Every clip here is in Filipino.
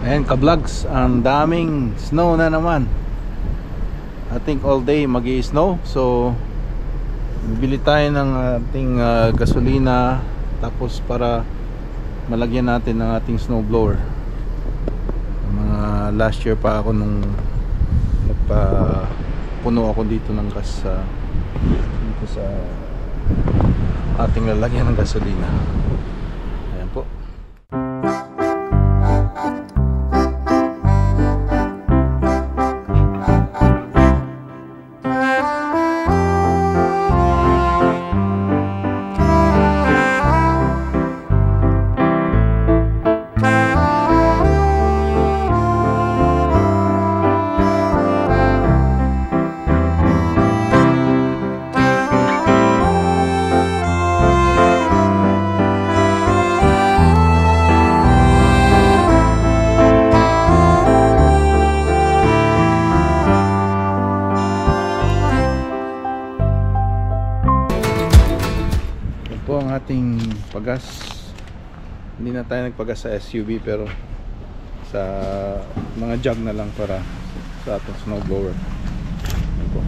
Ayan ka-vlogs, ang daming snow na naman. I think all day mag-i-snow. So bibili tayo ng ating gasolina, tapos para malagyan natin ng ating snowblower. Mga last year pa ako nung nagpapuno ako dito ng gas dito sa ating lalagyan ng gasolina. Ayan po. Po ang ating pagas. Hindi na tayo nagpagas sa SUV, pero sa mga jug na lang para sa ating snowblower. Ayan po.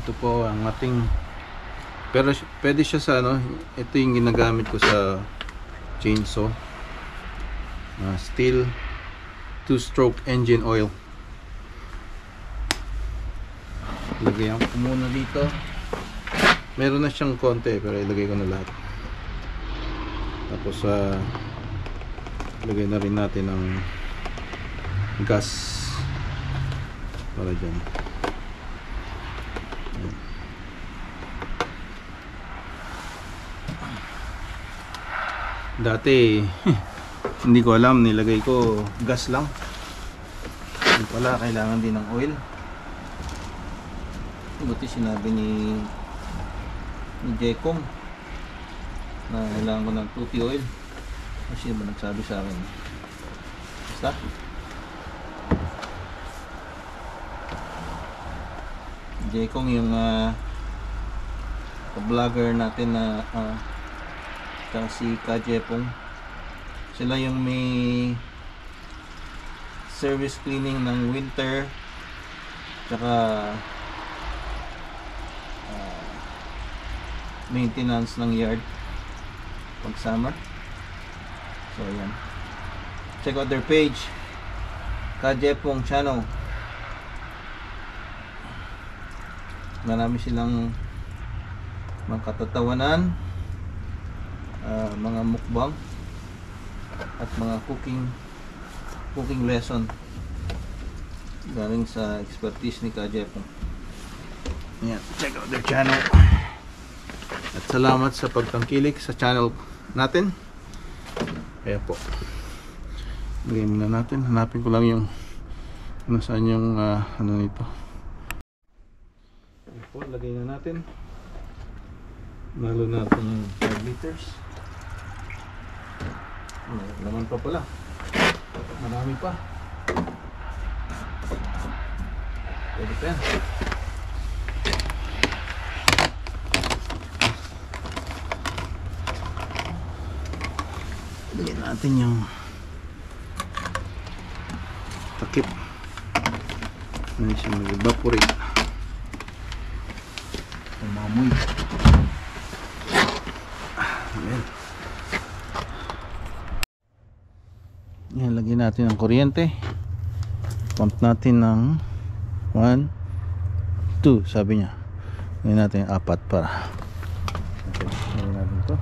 Ito po ang ating, pero pwede siya sa ito yung ginagamit ko sa chainsaw, steel 2-stroke engine oil. Lagyan ko muna dito. Meron na siyang konti, pero ilagay ko na lahat. Tapos lagay na rin natin ng gas para dyan. Dati hindi ko alam, nilagay ko gas lang. Hindi pala kailangan din ng oil. Buti sinabi ni Jekong na kailangan ko ng tuti oil. Kasi ba nagsabi sa akin? Basta Jekong yung vlogger natin na si Kajepong, sila yung may service cleaning ng winter tsaka maintenance ng yard pag summer. So ayan, check out their page, Kajepong channel. Marami silang mga katatawanan, mga mukbang at mga cooking lesson galing sa expertise ni Kajepong. Ayan, check out their channel. At salamat sa pagtangkilik sa channel natin. Kaya po, lagay muna natin. Hanapin ko lang yung nasaan yung ano nito. Ayan po, lagay na natin. Nalo natin yung 5 liters. Laman pa pala. Marami pa. Pwede pa yan. Lagyan natin yung takip. Hindi siya mag-evaporate. Umamoy. Ayan. Yan, lagyan natin ng kuryente. Pump natin ng 1, 2, sabi niya. Lagyan natin 4 para. Okay, lagyan natin to.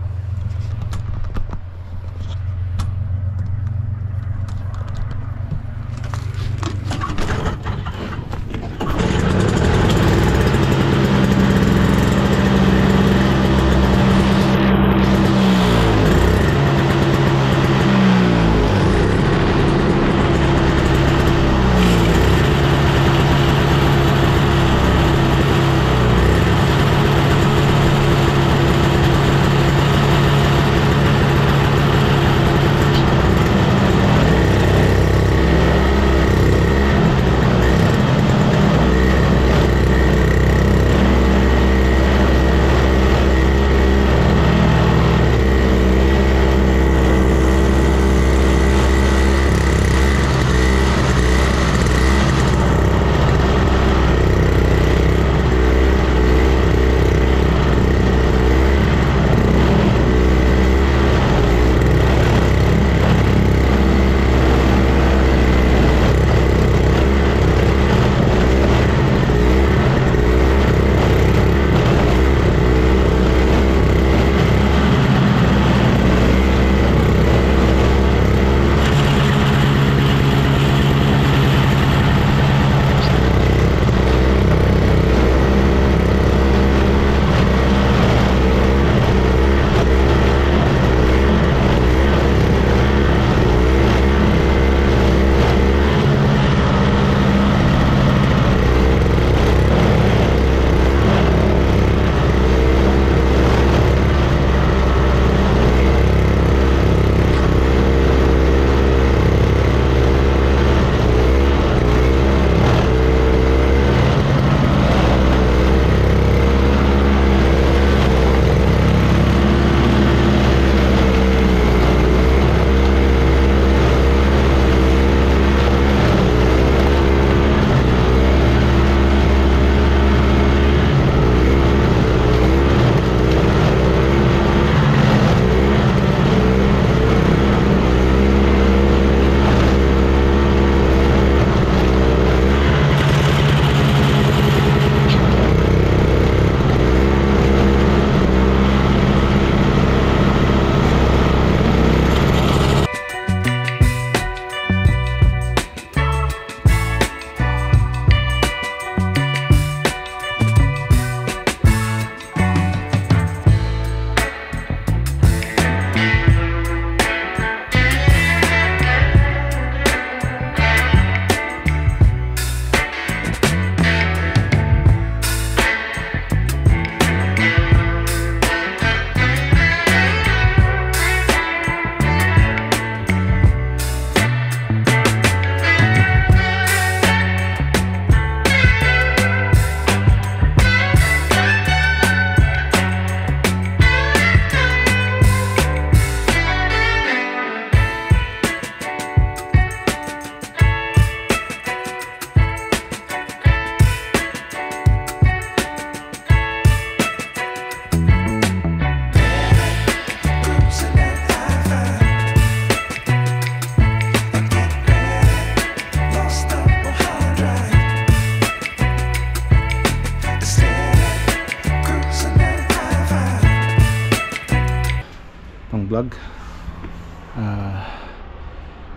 Vlog.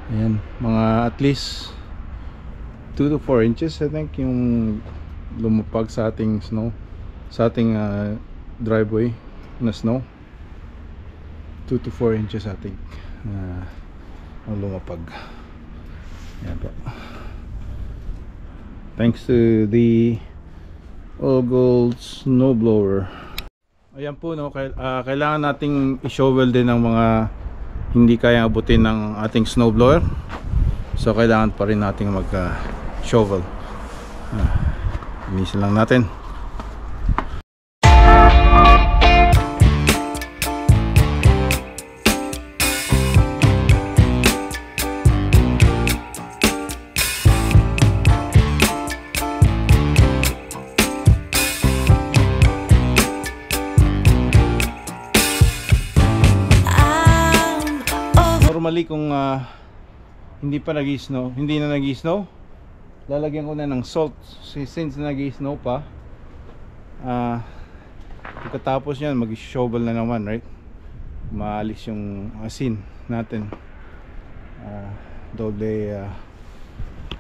Ayan, mga at least 2 to 4 inches I think yung lumapag sa ating snow, sa ating driveway na snow. 2 to 4 inches I think ang lumapag. Ayan po. Thanks to the All Gold snowblower. Ayan po, no, kailangan nating i-shovel din ng mga hindi kayang abutin ng ating snowblower. So kailangan pa rin nating mag-shovel. Inisin lang natin. Normally kung hindi pa nag-snow, hindi na nag-snow, lalagyan ko na ng salt since nag-snow pa. Pagkatapos yan mag-shovel na naman, right? maalis yung asin natin.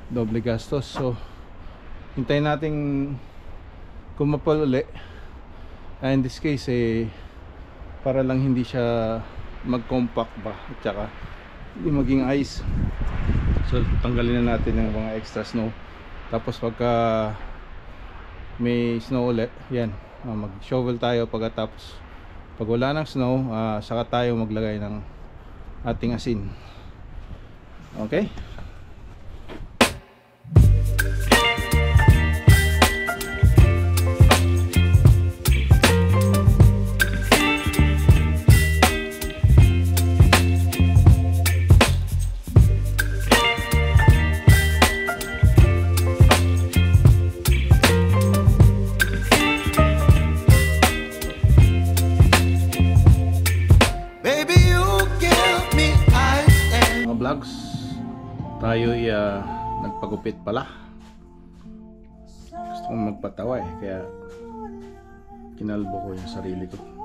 Doble gastos. So hintayin natin kumapal uli. In this case para lang hindi siya mag-compact ba at saka hindi maging ice. So tanggalin na natin yung mga extra snow. Tapos pagka may snow ulit, yan, mag-shovel tayo. Pagkatapos pag wala ng snow, saka tayo maglagay ng ating asin. Okay? Tayo'y nagpagupit pala. Gusto kong magpatawa kaya kinalbo ko yung sarili ko.